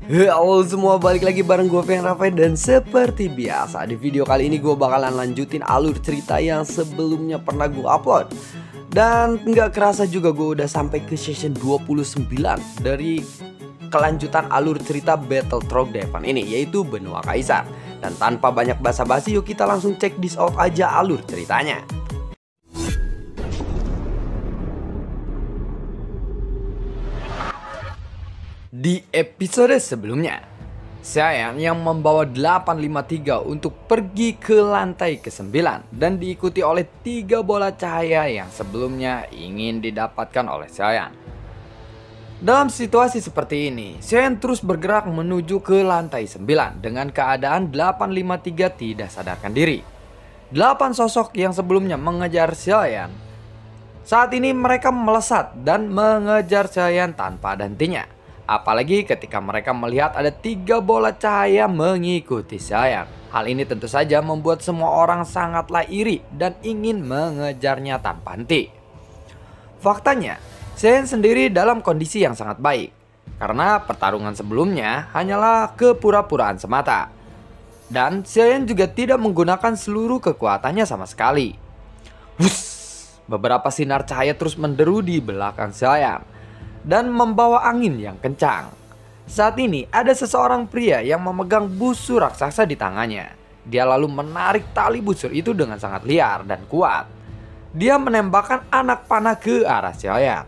Halo semua, balik lagi bareng gue Ferry Rafael. Dan seperti biasa di video kali ini gue bakalan lanjutin alur cerita yang sebelumnya pernah gue upload. Dan nggak kerasa juga gue udah sampai ke session 29 dari kelanjutan alur cerita Battle Trog Devan ini, yaitu Benua Kaisar. Dan tanpa banyak basa-basi, yuk kita langsung check this out aja alur ceritanya. Di episode sebelumnya, Xiayan yang membawa 853 untuk pergi ke lantai ke-9 dan diikuti oleh 3 bola cahaya yang sebelumnya ingin didapatkan oleh Xiayan. Dalam situasi seperti ini, Xiayan terus bergerak menuju ke lantai 9 dengan keadaan 853 tidak sadarkan diri. 8 sosok yang sebelumnya mengejar Xiayan, saat ini mereka melesat dan mengejar Xiayan tanpa ada hentinya. Apalagi ketika mereka melihat ada 3 bola cahaya mengikuti Xiayan. Hal ini tentu saja membuat semua orang sangatlah iri dan ingin mengejarnya tanpa henti. Faktanya, Xiayan sendiri dalam kondisi yang sangat baik, karena pertarungan sebelumnya hanyalah kepura-puraan semata. Dan Xiayan juga tidak menggunakan seluruh kekuatannya sama sekali. Beberapa sinar cahaya terus menderu di belakang Xiayan dan membawa angin yang kencang. Saat ini ada seseorang pria yang memegang busur raksasa di tangannya. Dia lalu menarik tali busur itu dengan sangat liar dan kuat. Dia menembakkan anak panah ke arah Xiayan.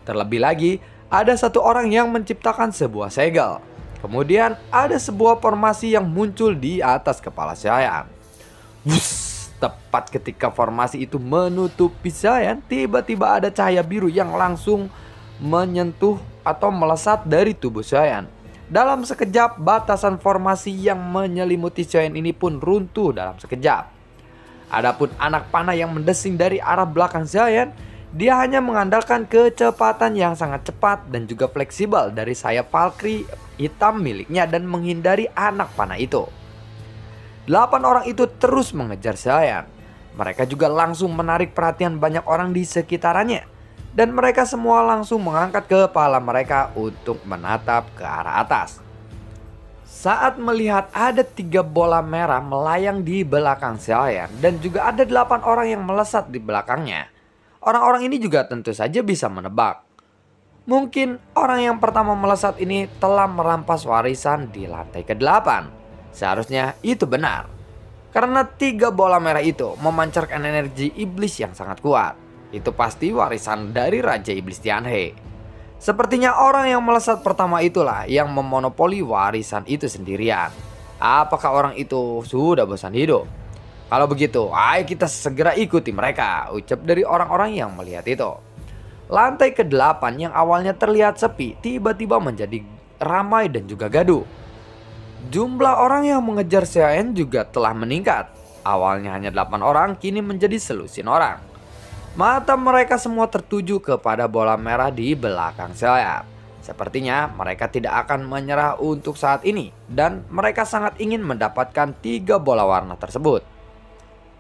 Terlebih lagi, ada satu orang yang menciptakan sebuah segel. Kemudian ada sebuah formasi yang muncul di atas kepala Xiayan. Tepat ketika formasi itu menutupi Xiayan, tiba-tiba ada cahaya biru yang langsung menyentuh atau melesat dari tubuh Xiayan. Dalam sekejap, batasan formasi yang menyelimuti Xiayan ini pun runtuh dalam sekejap. Adapun anak panah yang mendesing dari arah belakang Xiayan, dia hanya mengandalkan kecepatan yang sangat cepat dan juga fleksibel dari sayap Valkyrie hitam miliknya dan menghindari anak panah itu. 8 orang itu terus mengejar Xiayan. Mereka juga langsung menarik perhatian banyak orang di sekitarannya. Dan mereka semua langsung mengangkat kepala mereka untuk menatap ke arah atas. Saat melihat ada 3 bola merah melayang di belakang Xiayan dan juga ada 8 orang yang melesat di belakangnya, orang-orang ini juga tentu saja bisa menebak. Mungkin orang yang pertama melesat ini telah merampas warisan di lantai ke-8. Seharusnya itu benar. Karena 3 bola merah itu memancarkan energi iblis yang sangat kuat. Itu pasti warisan dari Raja Iblis Tianhe. Sepertinya orang yang melesat pertama itulah yang memonopoli warisan itu sendirian. Apakah orang itu sudah bosan hidup? Kalau begitu, ayo kita segera ikuti mereka, ucap dari orang-orang yang melihat itu. Lantai ke-8 yang awalnya terlihat sepi, tiba-tiba menjadi ramai dan juga gaduh. Jumlah orang yang mengejar Xiayan juga telah meningkat. Awalnya hanya 8 orang, kini menjadi selusin orang. Mata mereka semua tertuju kepada bola merah di belakang Xiayan. Sepertinya mereka tidak akan menyerah untuk saat ini, dan mereka sangat ingin mendapatkan 3 bola warna tersebut.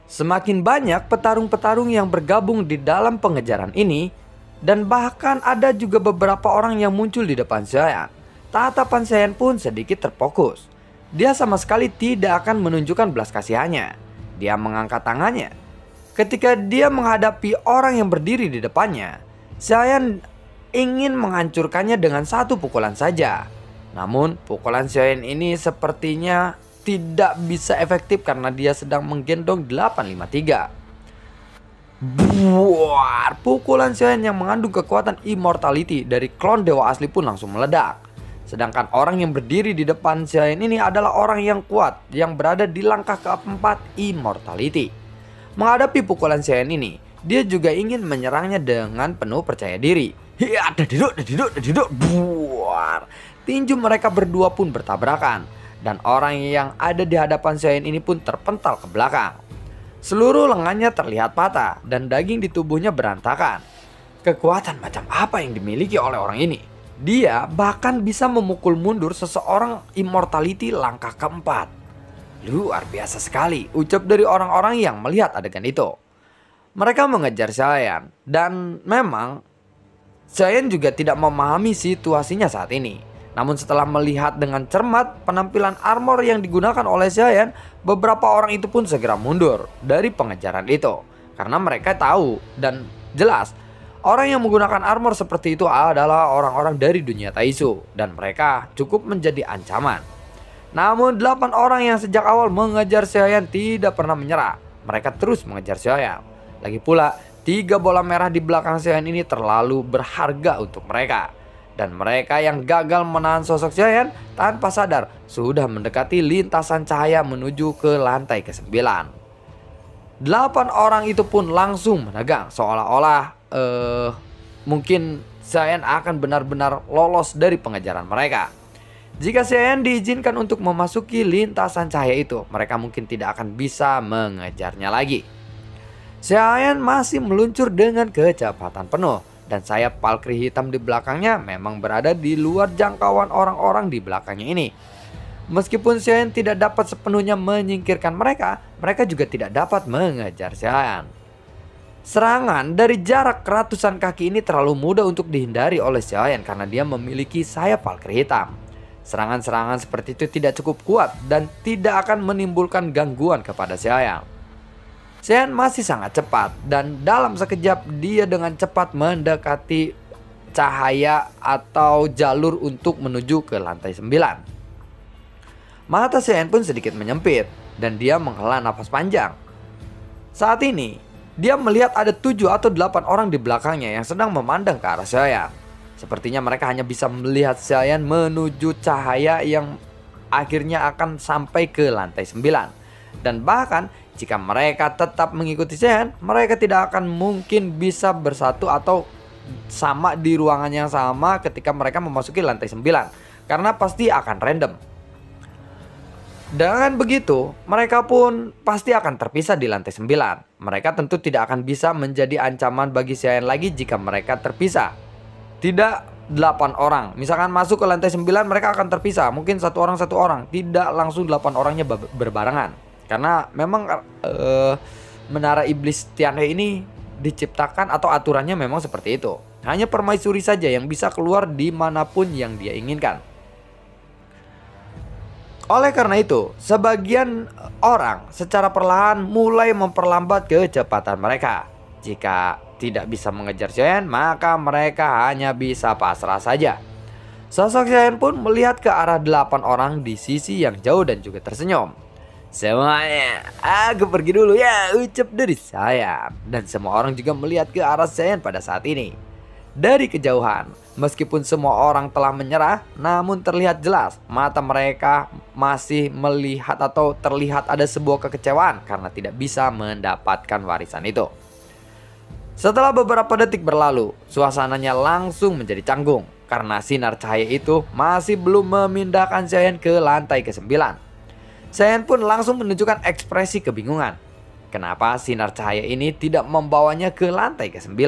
Semakin banyak petarung-petarung yang bergabung di dalam pengejaran ini, dan bahkan ada juga beberapa orang yang muncul di depan Xiayan. Tatapan Xiayan pun sedikit terfokus. Dia sama sekali tidak akan menunjukkan belas kasihannya. Dia mengangkat tangannya. Ketika dia menghadapi orang yang berdiri di depannya, Xiayan ingin menghancurkannya dengan satu pukulan saja. Namun pukulan Xiayan ini sepertinya tidak bisa efektif karena dia sedang menggendong 853. Buar, pukulan Xiayan yang mengandung kekuatan immortality dari klon dewa asli pun langsung meledak. Sedangkan orang yang berdiri di depan Xiayan ini adalah orang yang kuat yang berada di langkah keempat immortality. Menghadapi pukulan Xiayan ini, dia juga ingin menyerangnya dengan penuh percaya diri. Buar. Tinju mereka berdua pun bertabrakan, dan orang yang ada di hadapan Xiayan ini pun terpental ke belakang. Seluruh lengannya terlihat patah dan daging di tubuhnya berantakan. Kekuatan macam apa yang dimiliki oleh orang ini? Dia bahkan bisa memukul mundur seseorang immortality langkah keempat. Luar biasa sekali, ucap dari orang-orang yang melihat adegan itu. Mereka mengejar Xiayan, dan memang Xiayan juga tidak memahami situasinya saat ini. Namun setelah melihat dengan cermat penampilan armor yang digunakan oleh Giant, beberapa orang itu pun segera mundur dari pengejaran itu. Karena mereka tahu dan jelas orang yang menggunakan armor seperti itu adalah orang-orang dari dunia Taizu, dan mereka cukup menjadi ancaman. Namun 8 orang yang sejak awal mengejar Giant tidak pernah menyerah. Mereka terus mengejar Giant. Lagi pula 3 bola merah di belakang Giant ini terlalu berharga untuk mereka. Dan mereka yang gagal menahan sosok Giant tanpa sadar sudah mendekati lintasan cahaya menuju ke lantai ke-9. 8 orang itu pun langsung menegang seolah-olah mungkin Giant akan benar-benar lolos dari pengejaran mereka. Jika Giant diizinkan untuk memasuki lintasan cahaya itu, mereka mungkin tidak akan bisa mengejarnya lagi. Giant masih meluncur dengan kecepatan penuh, dan sayap Valkyrie hitam di belakangnya memang berada di luar jangkauan orang-orang di belakangnya ini. Meskipun Giant tidak dapat sepenuhnya menyingkirkan mereka, mereka juga tidak dapat mengejar Giant. Serangan dari jarak ratusan kaki ini terlalu mudah untuk dihindari oleh Giant karena dia memiliki sayap Valkyrie hitam. Serangan-serangan seperti itu tidak cukup kuat dan tidak akan menimbulkan gangguan kepada Giant. Giant masih sangat cepat, dan dalam sekejap dia dengan cepat mendekati cahaya atau jalur untuk menuju ke lantai 9. Mata Giant pun sedikit menyempit dan dia menghela nafas panjang. Saat ini dia melihat ada 7 atau 8 orang di belakangnya yang sedang memandang ke arah Giant. Sepertinya mereka hanya bisa melihat Giant menuju cahaya yang akhirnya akan sampai ke lantai 9. Dan bahkan jika mereka tetap mengikuti Giant, mereka tidak akan mungkin bisa bersatu atau sama di ruangan yang sama ketika mereka memasuki lantai 9. Karena pasti akan random. Dengan begitu, mereka pun pasti akan terpisah di lantai 9. Mereka tentu tidak akan bisa menjadi ancaman bagi Giant lagi jika mereka terpisah. Tidak 8 orang. Misalkan masuk ke lantai 9, mereka akan terpisah. Mungkin satu orang. Tidak langsung 8 orangnya berbarengan. Karena memang menara iblis Tianhe ini diciptakan atau aturannya memang seperti itu. Hanya permaisuri saja yang bisa keluar dimanapun yang dia inginkan. Oleh karena itu, sebagian orang secara perlahan mulai memperlambat kecepatan mereka. Jika tidak bisa mengejar Giant, maka mereka hanya bisa pasrah saja. Sosok Giant pun melihat ke arah 8 orang di sisi yang jauh dan juga tersenyum. "Semuanya, aku pergi dulu ya," ucap dari Giant. Dan semua orang juga melihat ke arah Giant pada saat ini. Dari kejauhan, meskipun semua orang telah menyerah, namun terlihat jelas mata mereka masih melihat atau terlihat ada sebuah kekecewaan karena tidak bisa mendapatkan warisan itu. Setelah beberapa detik berlalu, suasananya langsung menjadi canggung karena sinar cahaya itu masih belum memindahkan Giant ke lantai ke-9. Giant pun langsung menunjukkan ekspresi kebingungan. Kenapa sinar cahaya ini tidak membawanya ke lantai ke-9?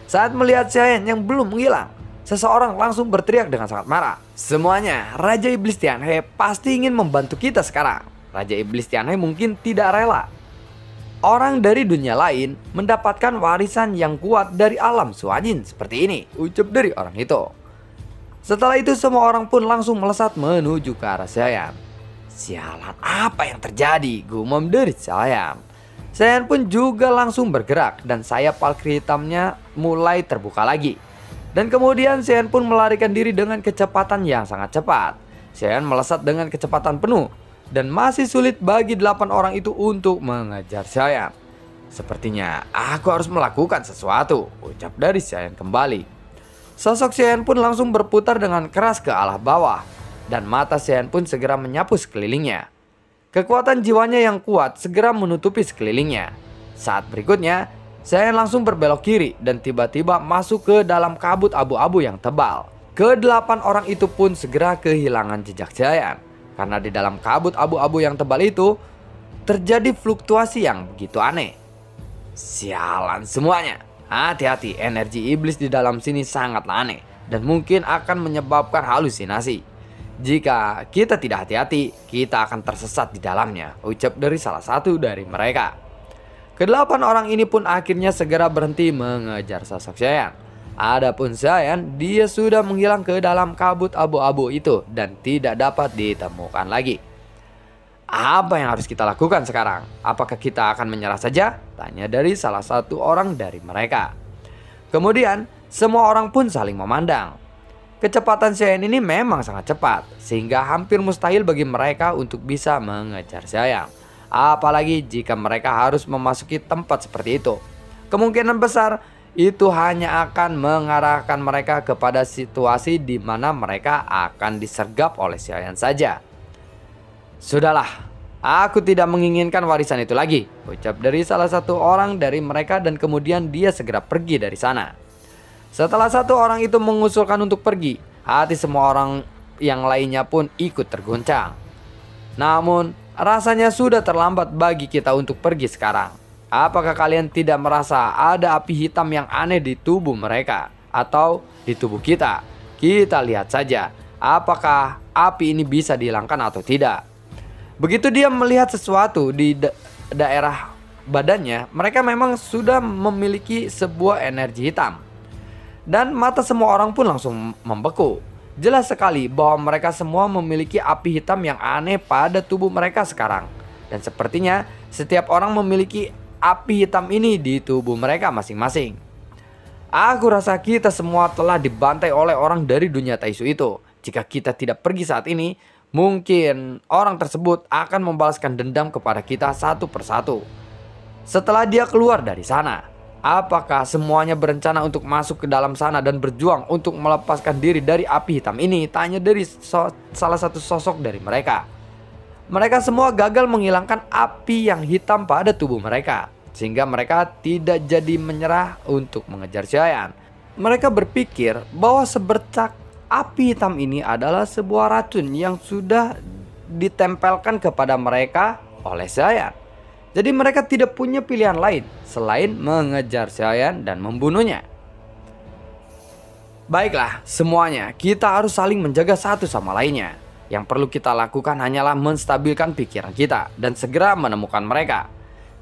Saat melihat Giant yang belum menghilang, seseorang langsung berteriak dengan sangat marah. "Semuanya, Raja Iblis Tianhe pasti ingin membantu kita sekarang. Raja Iblis Tianhe mungkin tidak rela orang dari dunia lain mendapatkan warisan yang kuat dari alam Suajin seperti ini," ucap dari orang itu. Setelah itu semua orang pun langsung melesat menuju ke arah Giant. "Sialan, apa yang terjadi?" gumam dari Giant. Giant pun juga langsung bergerak dan sayap Valkyrie hitamnya mulai terbuka lagi. Dan kemudian Giant pun melarikan diri dengan kecepatan yang sangat cepat. Giant melesat dengan kecepatan penuh. Dan masih sulit bagi 8 orang itu untuk mengejar Giant. "Sepertinya aku harus melakukan sesuatu," ucap dari Giant kembali. Sosok Giant pun langsung berputar dengan keras ke arah bawah. Dan mata Giant pun segera menyapu sekelilingnya. Kekuatan jiwanya yang kuat segera menutupi sekelilingnya. Saat berikutnya, Giant langsung berbelok kiri dan tiba-tiba masuk ke dalam kabut abu-abu yang tebal. Ke-8 orang itu pun segera kehilangan jejak Giant. Karena di dalam kabut abu-abu yang tebal itu terjadi fluktuasi yang begitu aneh. Sialan semuanya. Hati-hati, energi iblis di dalam sini sangatlah aneh dan mungkin akan menyebabkan halusinasi. Jika kita tidak hati-hati, kita akan tersesat di dalamnya, ucap dari salah satu dari mereka. Ke-8 orang ini pun akhirnya segera berhenti mengejar sosok Giant. Adapun Saiyan, dia sudah menghilang ke dalam kabut abu-abu itu dan tidak dapat ditemukan lagi. Apa yang harus kita lakukan sekarang? Apakah kita akan menyerah saja? Tanya dari salah satu orang dari mereka. Kemudian, semua orang pun saling memandang. Kecepatan Saiyan ini memang sangat cepat, sehingga hampir mustahil bagi mereka untuk bisa mengejar Saiyan. Apalagi jika mereka harus memasuki tempat seperti itu. Kemungkinan besar itu hanya akan mengarahkan mereka kepada situasi di mana mereka akan disergap oleh Saiyan saja. Sudahlah, aku tidak menginginkan warisan itu lagi, ucap dari salah satu orang dari mereka, dan kemudian dia segera pergi dari sana. Setelah satu orang itu mengusulkan untuk pergi, hati semua orang yang lainnya pun ikut terguncang. Namun, rasanya sudah terlambat bagi kita untuk pergi sekarang. Apakah kalian tidak merasa ada api hitam yang aneh di tubuh mereka atau di tubuh kita? Kita lihat saja apakah api ini bisa dihilangkan atau tidak. Begitu dia melihat sesuatu di daerah badannya, mereka memang sudah memiliki sebuah energi hitam. Dan mata semua orang pun langsung membeku. Jelas sekali bahwa mereka semua memiliki api hitam yang aneh pada tubuh mereka sekarang. Dan sepertinya setiap orang memiliki api hitam ini di tubuh mereka masing-masing. Aku rasa kita semua telah dibantai oleh orang dari dunia Taisu itu. Jika kita tidak pergi saat ini, mungkin orang tersebut akan membalaskan dendam kepada kita satu persatu. Setelah dia keluar dari sana, apakah semuanya berencana untuk masuk ke dalam sana dan berjuang untuk melepaskan diri dari api hitam ini? Tanya dari salah satu sosok dari mereka. Mereka semua gagal menghilangkan api yang hitam pada tubuh mereka, sehingga mereka tidak jadi menyerah untuk mengejar Saiyan. Mereka berpikir bahwa sebercak api hitam ini adalah sebuah racun yang sudah ditempelkan kepada mereka oleh Saiyan. Jadi mereka tidak punya pilihan lain selain mengejar Saiyan dan membunuhnya. Baiklah, semuanya kita harus saling menjaga satu sama lainnya. Yang perlu kita lakukan hanyalah menstabilkan pikiran kita dan segera menemukan mereka.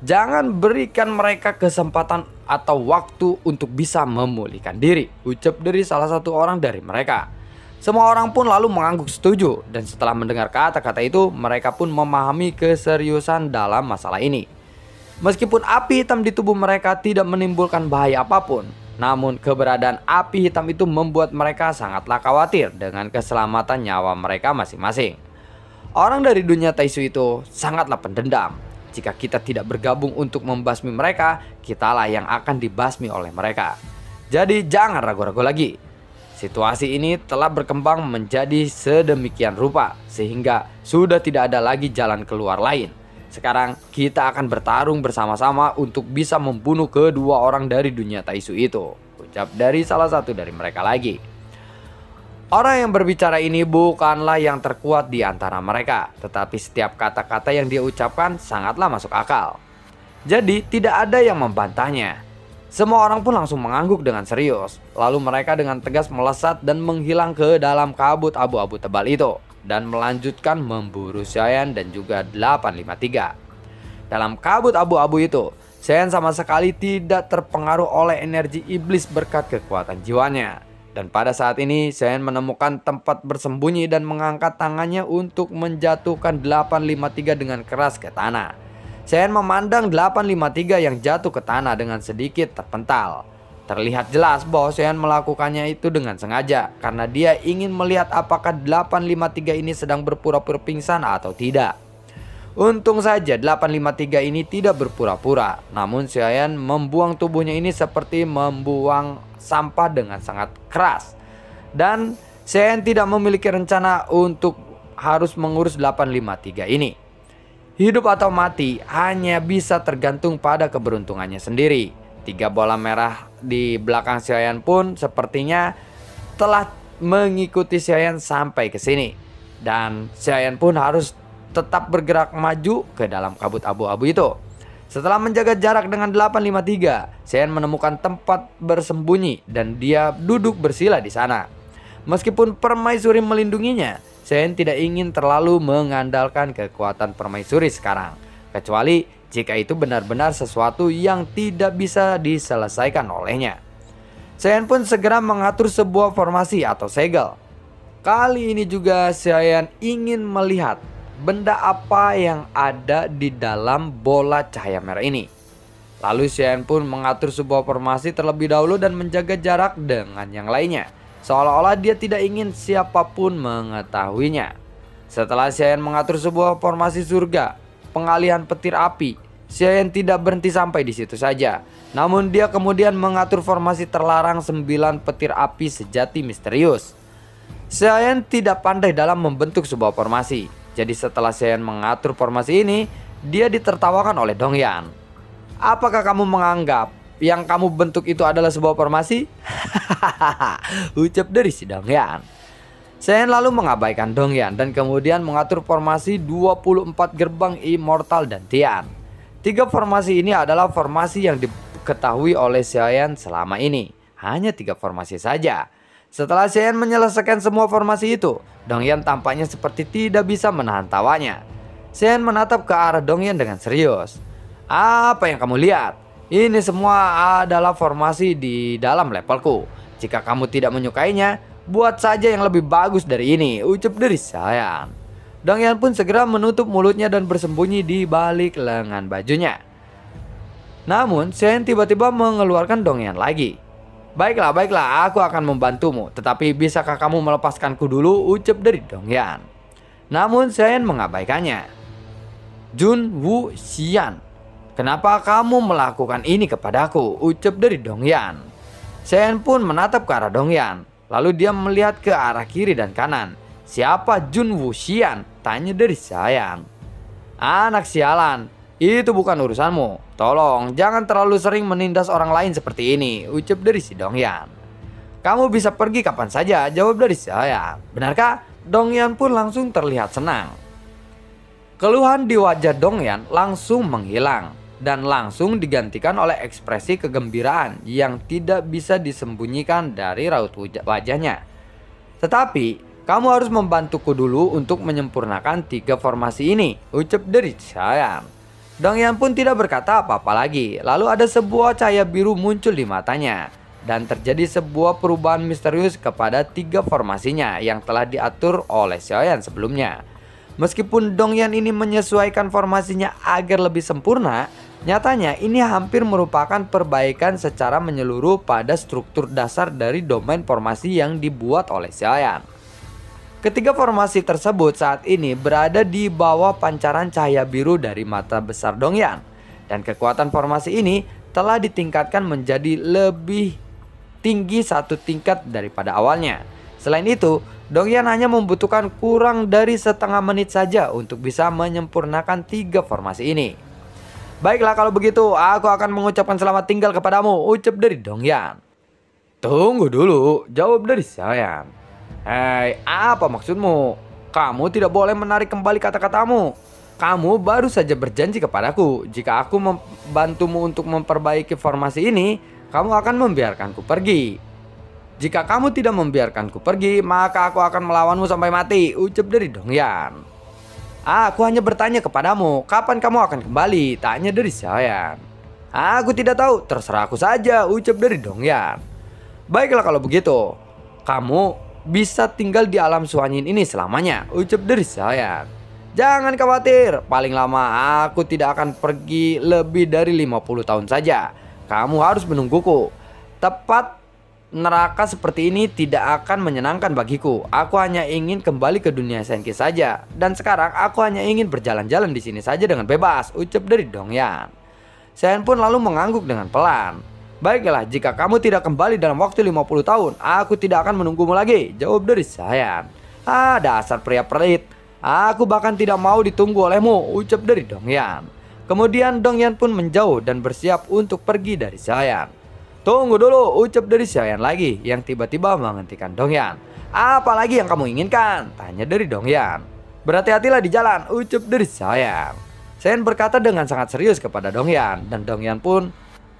Jangan berikan mereka kesempatan atau waktu untuk bisa memulihkan diri, ucap dari salah satu orang dari mereka. Semua orang pun lalu mengangguk setuju, dan setelah mendengar kata-kata itu, mereka pun memahami keseriusan dalam masalah ini. Meskipun api hitam di tubuh mereka tidak menimbulkan bahaya apapun, namun keberadaan api hitam itu membuat mereka sangatlah khawatir dengan keselamatan nyawa mereka masing-masing. Orang dari dunia Taisu itu sangatlah pendendam. Jika kita tidak bergabung untuk membasmi mereka, kitalah yang akan dibasmi oleh mereka. Jadi jangan ragu-ragu lagi. Situasi ini telah berkembang menjadi sedemikian rupa sehingga sudah tidak ada lagi jalan keluar lain. Sekarang kita akan bertarung bersama-sama untuk bisa membunuh kedua orang dari dunia Taisu itu, ucap dari salah satu dari mereka lagi. Orang yang berbicara ini bukanlah yang terkuat di antara mereka, tetapi setiap kata-kata yang dia ucapkan sangatlah masuk akal. Jadi tidak ada yang membantahnya. Semua orang pun langsung mengangguk dengan serius. Lalu mereka dengan tegas melesat dan menghilang ke dalam kabut abu-abu tebal itu, dan melanjutkan memburu Saiyan dan juga 853. Dalam kabut abu-abu itu, Saiyan sama sekali tidak terpengaruh oleh energi iblis berkat kekuatan jiwanya. Dan pada saat ini Saiyan menemukan tempat bersembunyi dan mengangkat tangannya untuk menjatuhkan 853 dengan keras ke tanah. Saiyan memandang 853 yang jatuh ke tanah dengan sedikit terpental. Terlihat jelas bahwa Saiyan melakukannya itu dengan sengaja karena dia ingin melihat apakah 853 ini sedang berpura-pura pingsan atau tidak. Untung saja 853 ini tidak berpura-pura, namun Saiyan membuang tubuhnya ini seperti membuang sampah dengan sangat keras. Dan Saiyan tidak memiliki rencana untuk harus mengurus 853 ini. Hidup atau mati hanya bisa tergantung pada keberuntungannya sendiri. 3 bola merah di belakang Saiyan pun sepertinya telah mengikuti Saiyan sampai ke sini. Dan Saiyan pun harus tetap bergerak maju ke dalam kabut abu-abu itu. Setelah menjaga jarak dengan 853, Saiyan menemukan tempat bersembunyi dan dia duduk bersila di sana. Meskipun permaisuri melindunginya, Saiyan tidak ingin terlalu mengandalkan kekuatan permaisuri sekarang, kecuali jika itu benar-benar sesuatu yang tidak bisa diselesaikan olehnya. Saiyan pun segera mengatur sebuah formasi atau segel. Kali ini juga Saiyan ingin melihat benda apa yang ada di dalam bola cahaya merah ini. Lalu Saiyan pun mengatur sebuah formasi terlebih dahulu dan menjaga jarak dengan yang lainnya, seolah-olah dia tidak ingin siapapun mengetahuinya. Setelah Saiyan mengatur sebuah formasi surga, pengalihan petir api, Saiyan tidak berhenti sampai di situ saja. Namun dia kemudian mengatur formasi terlarang 9 petir api sejati misterius. Saiyan tidak pandai dalam membentuk sebuah formasi. Jadi setelah Saiyan mengatur formasi ini, dia ditertawakan oleh Dongyan. Apakah kamu menganggap yang kamu bentuk itu adalah sebuah formasi? Ucap dari si Dongyan. Saiyan lalu mengabaikan Dongyan dan kemudian mengatur formasi 24 gerbang immortal dan Tian. 3 formasi ini adalah formasi yang diketahui oleh Saiyan selama ini. Hanya 3 formasi saja. Setelah Saiyan menyelesaikan semua formasi itu, Dongyan tampaknya seperti tidak bisa menahan tawanya. Saiyan menatap ke arah Dongyan dengan serius. Apa yang kamu lihat? Ini semua adalah formasi di dalam levelku. Jika kamu tidak menyukainya, buat saja yang lebih bagus dari ini, ucap dari Saiyan. Dongyan pun segera menutup mulutnya dan bersembunyi di balik lengan bajunya. Namun Saiyan tiba-tiba mengeluarkan Dongyan lagi. Baiklah, aku akan membantumu. Tetapi bisakah kamu melepaskanku dulu, ucap dari Dongyan. Namun Saiyan mengabaikannya. Jun Wu Xian, kenapa kamu melakukan ini kepadaku? Ucap dari Dongyan. Saiyan pun menatap ke arah Dongyan. Lalu dia melihat ke arah kiri dan kanan. Siapa Jun Wu Xian? Tanya dari Saiyan. Anak sialan, itu bukan urusanmu. Tolong jangan terlalu sering menindas orang lain seperti ini, ucap dari si Dongyan. Kamu bisa pergi kapan saja, jawab dari Saiyan. Benarkah? Dongyan pun langsung terlihat senang. Keluhan di wajah Dongyan langsung menghilang dan langsung digantikan oleh ekspresi kegembiraan yang tidak bisa disembunyikan dari raut wajahnya. Tetapi kamu harus membantuku dulu untuk menyempurnakan 3 formasi ini, ucap dari Saiyan. Dongyan pun tidak berkata apa-apa lagi. Lalu ada sebuah cahaya biru muncul di matanya dan terjadi sebuah perubahan misterius kepada 3 formasinya yang telah diatur oleh Saiyan sebelumnya. Meskipun Dongyan ini menyesuaikan formasinya agar lebih sempurna, nyatanya ini hampir merupakan perbaikan secara menyeluruh pada struktur dasar dari domain formasi yang dibuat oleh Saiyan. Ketiga formasi tersebut saat ini berada di bawah pancaran cahaya biru dari mata besar Dongyan. Dan kekuatan formasi ini telah ditingkatkan menjadi lebih tinggi 1 tingkat daripada awalnya. Selain itu, Dongyan hanya membutuhkan kurang dari setengah menit saja untuk bisa menyempurnakan 3 formasi ini. Baiklah kalau begitu, aku akan mengucapkan selamat tinggal kepadamu, ucap dari Dongyan. Tunggu dulu, jawab dari Saiyan. Hei, apa maksudmu? Kamu tidak boleh menarik kembali kata-katamu. Kamu baru saja berjanji kepadaku, jika aku membantumu untuk memperbaiki formasi ini, kamu akan membiarkanku pergi. Jika kamu tidak membiarkanku pergi, maka aku akan melawanmu sampai mati, ucap dari Dongyan. Aku hanya bertanya kepadamu, kapan kamu akan kembali? Tanya dari Saiyan. Aku tidak tahu, terserah aku saja, ucap dari Dongyan. Baiklah kalau begitu, kamu bisa tinggal di alam Suanyin ini selamanya, ucap dari Saiyan. Jangan khawatir, paling lama aku tidak akan pergi lebih dari 50 tahun saja. Kamu harus menungguku. Tepat neraka seperti ini tidak akan menyenangkan bagiku. Aku hanya ingin kembali ke dunia Senki saja. Dan sekarang aku hanya ingin berjalan-jalan di sini saja dengan bebas, ucap dari Dongyan. Saiyan pun lalu mengangguk dengan pelan. Baiklah, jika kamu tidak kembali dalam waktu 50 tahun, aku tidak akan menunggumu lagi, jawab dari Saiyan. Dasar pria pelit. Aku bahkan tidak mau ditunggu olehmu, ucap dari Dongyan. Kemudian Dongyan pun menjauh dan bersiap untuk pergi dari Saiyan. Tunggu dulu, ucap dari Saiyan lagi yang tiba-tiba menghentikan Dongyan. Apa lagi yang kamu inginkan? Tanya dari Dongyan. Berhati-hatilah di jalan, ucap dari Saiyan. Saiyan berkata dengan sangat serius kepada Dongyan, dan Dongyan pun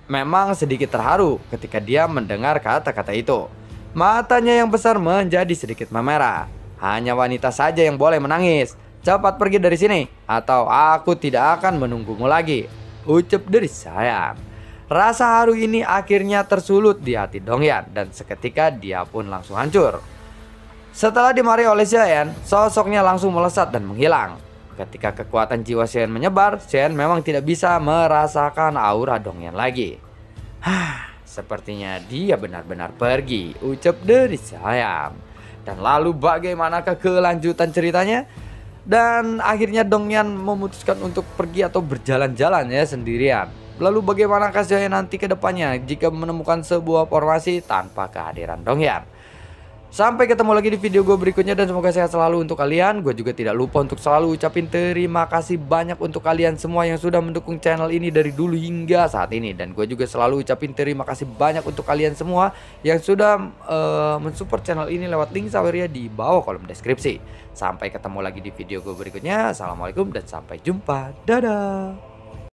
memang sedikit terharu ketika dia mendengar kata-kata itu. Matanya yang besar menjadi sedikit memerah. Hanya wanita saja yang boleh menangis. Cepat pergi dari sini, atau aku tidak akan menunggumu lagi, ucap dari Saiyan. Rasa haru ini akhirnya tersulut di hati Dongyan dan seketika dia pun langsung hancur. Setelah dimarahi oleh Xian, sosoknya langsung melesat dan menghilang. Ketika kekuatan jiwa Xian menyebar, Xian memang tidak bisa merasakan aura Dongyan lagi. Sepertinya dia benar-benar pergi, ucap dari Xian. Dan lalu bagaimanakah kelanjutan ceritanya? Dan akhirnya Dongyan memutuskan untuk pergi atau berjalan-jalan ya sendirian. Lalu bagaimana Xian nanti ke depannya jika menemukan sebuah formasi tanpa kehadiran Dongyan? Sampai ketemu lagi di video gue berikutnya dan semoga sehat selalu untuk kalian. Gue juga tidak lupa untuk selalu ucapin terima kasih banyak untuk kalian semua yang sudah mendukung channel ini dari dulu hingga saat ini. Dan gue juga selalu ucapin terima kasih banyak untuk kalian semua yang sudah mensupport channel ini lewat link Saweria di bawah kolom deskripsi. Sampai ketemu lagi di video gue berikutnya. Assalamualaikum dan sampai jumpa. Dadah.